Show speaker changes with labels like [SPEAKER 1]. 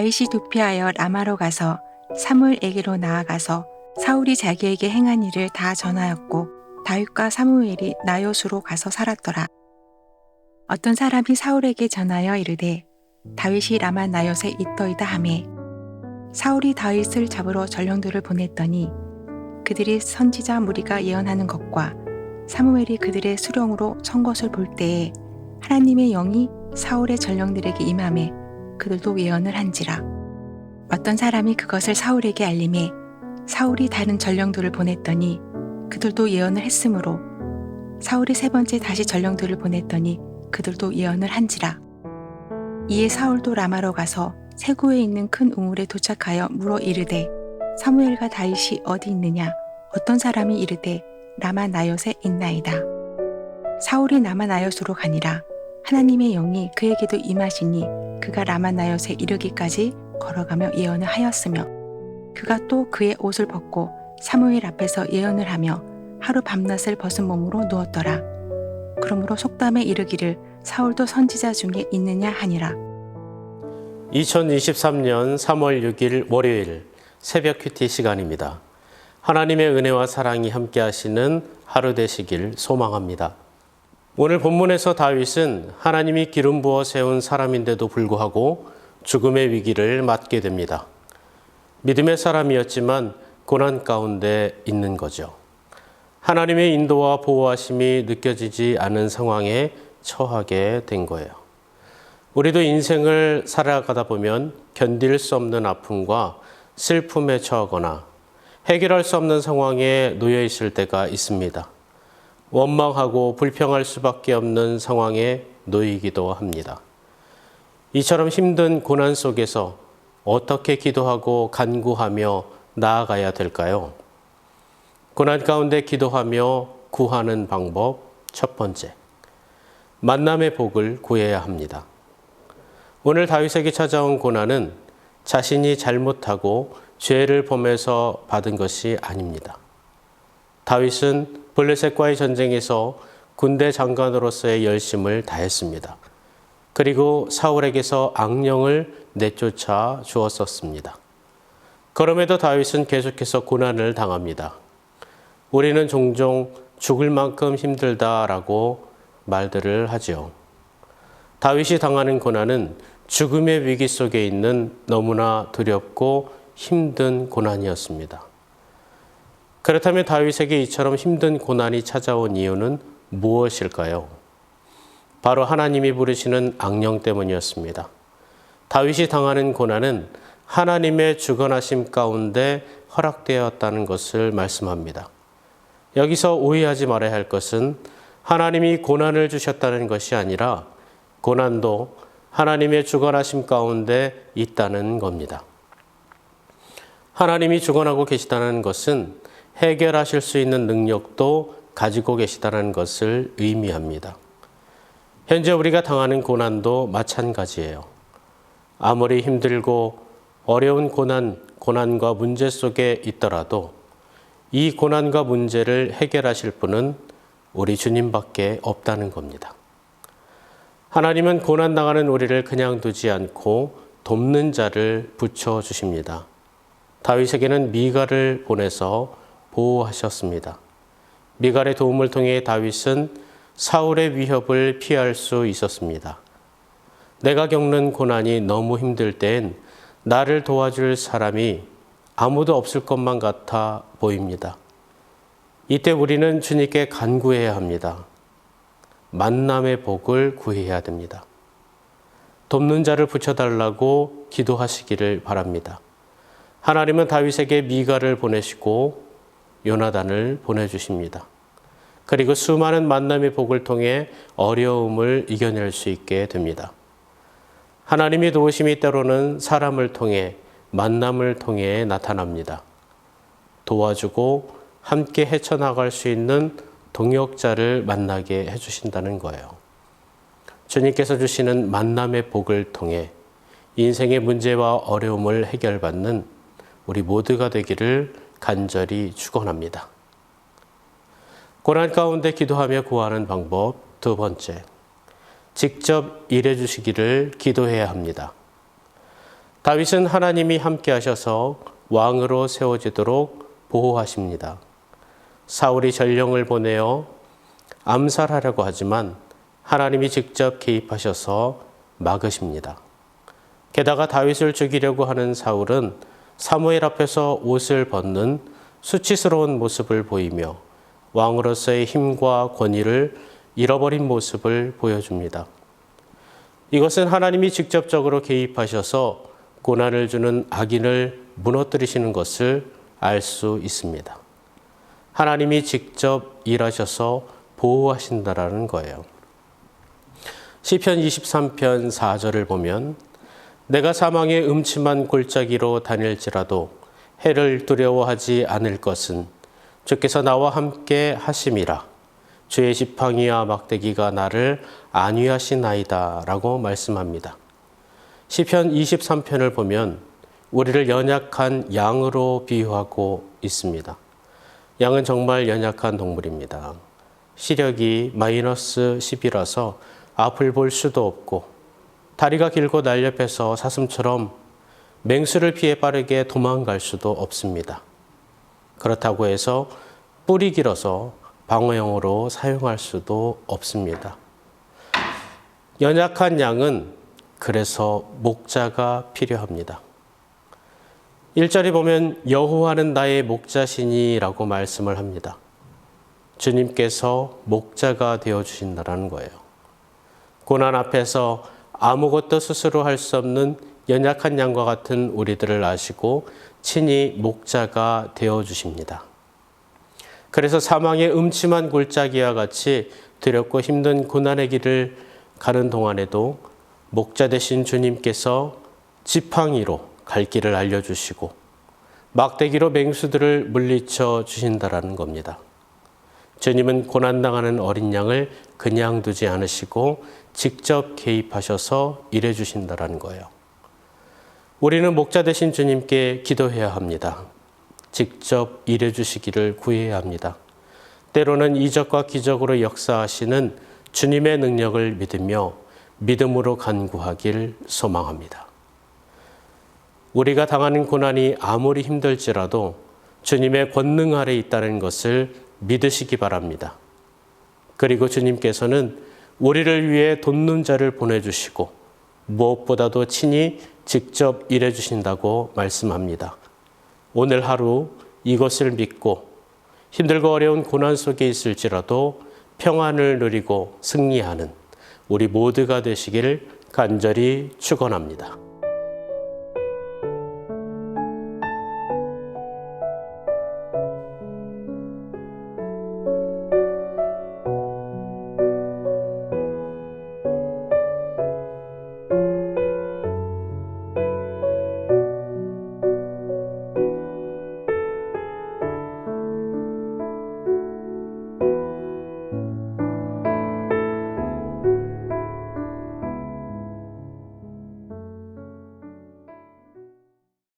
[SPEAKER 1] 다윗이 도피하여 라마로 가서 사무엘에게로 나아가서 사울이 자기에게 행한 일을 다 전하였고 다윗과 사무엘이 나요스로 가서 살았더라. 어떤 사람이 사울에게 전하여 이르되 다윗이 라마 나요스에 있더이다 하매 사울이 다윗을 잡으러 전령들을 보냈더니 그들이 선지자 무리가 예언하는 것과 사무엘이 그들의 수령으로 선 것을 볼 때에 하나님의 영이 사울의 전령들에게 임하매 그들도 예언을 한지라. 어떤 사람이 그것을 사울에게 알림해 사울이 다른 전령들을 보냈더니 그들도 예언을 했으므로 사울이 세 번째 다시 전령들을 보냈더니 그들도 예언을 한지라. 이에 사울도 라마로 가서 세구에 있는 큰 우물에 도착하여 물어 이르되 사무엘과 다윗이 어디 있느냐? 어떤 사람이 이르되 라마 나요스에 있나이다. 사울이 라마 나요스로 가니라. 하나님의 영이 그에게도 임하시니 그가 라마 나요스에 이르기까지 걸어가며 예언을 하였으며 그가 또 그의 옷을 벗고 사무엘 앞에서 예언을 하며 하루 밤낮을 벗은 몸으로 누웠더라. 그러므로 속담에 이르기를 사울도 선지자 중에 있느냐 하니라.
[SPEAKER 2] 2023년 3월 6일 월요일 새벽 큐티 시간입니다. 하나님의 은혜와 사랑이 함께 하시는 하루 되시길 소망합니다. 오늘 본문에서 다윗은 하나님이 기름 부어 세운 사람인데도 불구하고 죽음의 위기를 맞게 됩니다. 믿음의 사람이었지만 고난 가운데 있는 거죠. 하나님의 인도와 보호하심이 느껴지지 않은 상황에 처하게 된 거예요. 우리도 인생을 살아가다 보면 견딜 수 없는 아픔과 슬픔에 처하거나 해결할 수 없는 상황에 놓여 있을 때가 있습니다. 원망하고 불평할 수밖에 없는 상황에 놓이기도 합니다. 이처럼 힘든 고난 속에서 어떻게 기도하고 간구하며 나아가야 될까요? 고난 가운데 기도하며 구하는 방법 첫 번째, 만남의 복을 구해야 합니다. 오늘 다윗에게 찾아온 고난은 자신이 잘못하고 죄를 범해서 받은 것이 아닙니다. 다윗은 블레셋과의 전쟁에서 군대 장관으로서의 열심을 다했습니다. 그리고 사울에게서 악령을 내쫓아 주었었습니다. 그럼에도 다윗은 계속해서 고난을 당합니다. 우리는 종종 죽을 만큼 힘들다라고 말들을 하죠. 다윗이 당하는 고난은 죽음의 위기 속에 있는 너무나 두렵고 힘든 고난이었습니다. 그렇다면 다윗에게 이처럼 힘든 고난이 찾아온 이유는 무엇일까요? 바로 하나님이 부르시는 악령 때문이었습니다. 다윗이 당하는 고난은 하나님의 주관하심 가운데 허락되었다는 것을 말씀합니다. 여기서 오해하지 말아야 할 것은 하나님이 고난을 주셨다는 것이 아니라 고난도 하나님의 주관하심 가운데 있다는 겁니다. 하나님이 주관하고 계시다는 것은 해결하실 수 있는 능력도 가지고 계시다는 것을 의미합니다. 현재 우리가 당하는 고난도 마찬가지예요. 아무리 힘들고 어려운 고난과 문제 속에 있더라도 이 고난과 문제를 해결하실 분은 우리 주님밖에 없다는 겁니다. 하나님은 고난 당하는 우리를 그냥 두지 않고 돕는 자를 붙여주십니다. 다윗에게는 미갈을 보내서 보호하셨습니다. 미갈의 도움을 통해 다윗은 사울의 위협을 피할 수 있었습니다. 내가 겪는 고난이 너무 힘들 땐 나를 도와줄 사람이 아무도 없을 것만 같아 보입니다. 이때 우리는 주님께 간구해야 합니다. 만남의 복을 구해야 됩니다. 돕는 자를 붙여달라고 기도하시기를 바랍니다. 하나님은 다윗에게 미갈을 보내시고 요나단을 보내주십니다. 그리고 수많은 만남의 복을 통해 어려움을 이겨낼 수 있게 됩니다. 하나님의 도우심이 때로는 사람을 통해 만남을 통해 나타납니다. 도와주고 함께 헤쳐나갈 수 있는 동역자를 만나게 해주신다는 거예요. 주님께서 주시는 만남의 복을 통해 인생의 문제와 어려움을 해결받는 우리 모두가 되기를 간절히 축원합니다. 고난 가운데 기도하며 구하는 방법 두 번째, 직접 일해 주시기를 기도해야 합니다. 다윗은 하나님이 함께 하셔서 왕으로 세워지도록 보호하십니다. 사울이 전령을 보내어 암살하려고 하지만 하나님이 직접 개입하셔서 막으십니다. 게다가 다윗을 죽이려고 하는 사울은 사무엘 앞에서 옷을 벗는 수치스러운 모습을 보이며 왕으로서의 힘과 권위를 잃어버린 모습을 보여줍니다. 이것은 하나님이 직접적으로 개입하셔서 고난을 주는 악인을 무너뜨리시는 것을 알 수 있습니다. 하나님이 직접 일하셔서 보호하신다라는 거예요. 시편 23편 4절을 보면 내가 사망의 음침한 골짜기로 다닐지라도 해를 두려워하지 않을 것은 주께서 나와 함께 하심이라. 주의 지팡이와 막대기가 나를 안위하시나이다 라고 말씀합니다. 시편 23편을 보면 우리를 연약한 양으로 비유하고 있습니다. 양은 정말 연약한 동물입니다. 시력이 -10이라서 앞을 볼 수도 없고 다리가 길고 날렵해서 사슴처럼 맹수를 피해 빠르게 도망갈 수도 없습니다. 그렇다고 해서 뿔이 길어서 방어용으로 사용할 수도 없습니다. 연약한 양은 그래서 목자가 필요합니다. 1절에 보면 여호와는 나의 목자시니라고 말씀을 합니다. 주님께서 목자가 되어주신다는 거예요. 고난 앞에서 아무것도 스스로 할 수 없는 연약한 양과 같은 우리들을 아시고 친히 목자가 되어주십니다. 그래서 사망의 음침한 골짜기와 같이 두렵고 힘든 고난의 길을 가는 동안에도 목자 되신 주님께서 지팡이로 갈 길을 알려주시고 막대기로 맹수들을 물리쳐 주신다라는 겁니다. 주님은 고난당하는 어린 양을 그냥 두지 않으시고 직접 개입하셔서 일해 주신다라는 거예요. 우리는 목자 되신 주님께 기도해야 합니다. 직접 일해 주시기를 구해야 합니다. 때로는 이적과 기적으로 역사하시는 주님의 능력을 믿으며 믿음으로 간구하길 소망합니다. 우리가 당하는 고난이 아무리 힘들지라도 주님의 권능 아래 있다는 것을 믿으시기 바랍니다. 그리고 주님께서는 우리를 위해 돕는 자를 보내주시고 무엇보다도 친히 직접 일해 주신다고 말씀합니다. 오늘 하루 이것을 믿고 힘들고 어려운 고난 속에 있을지라도 평안을 누리고 승리하는 우리 모두가 되시기를 간절히 축원합니다.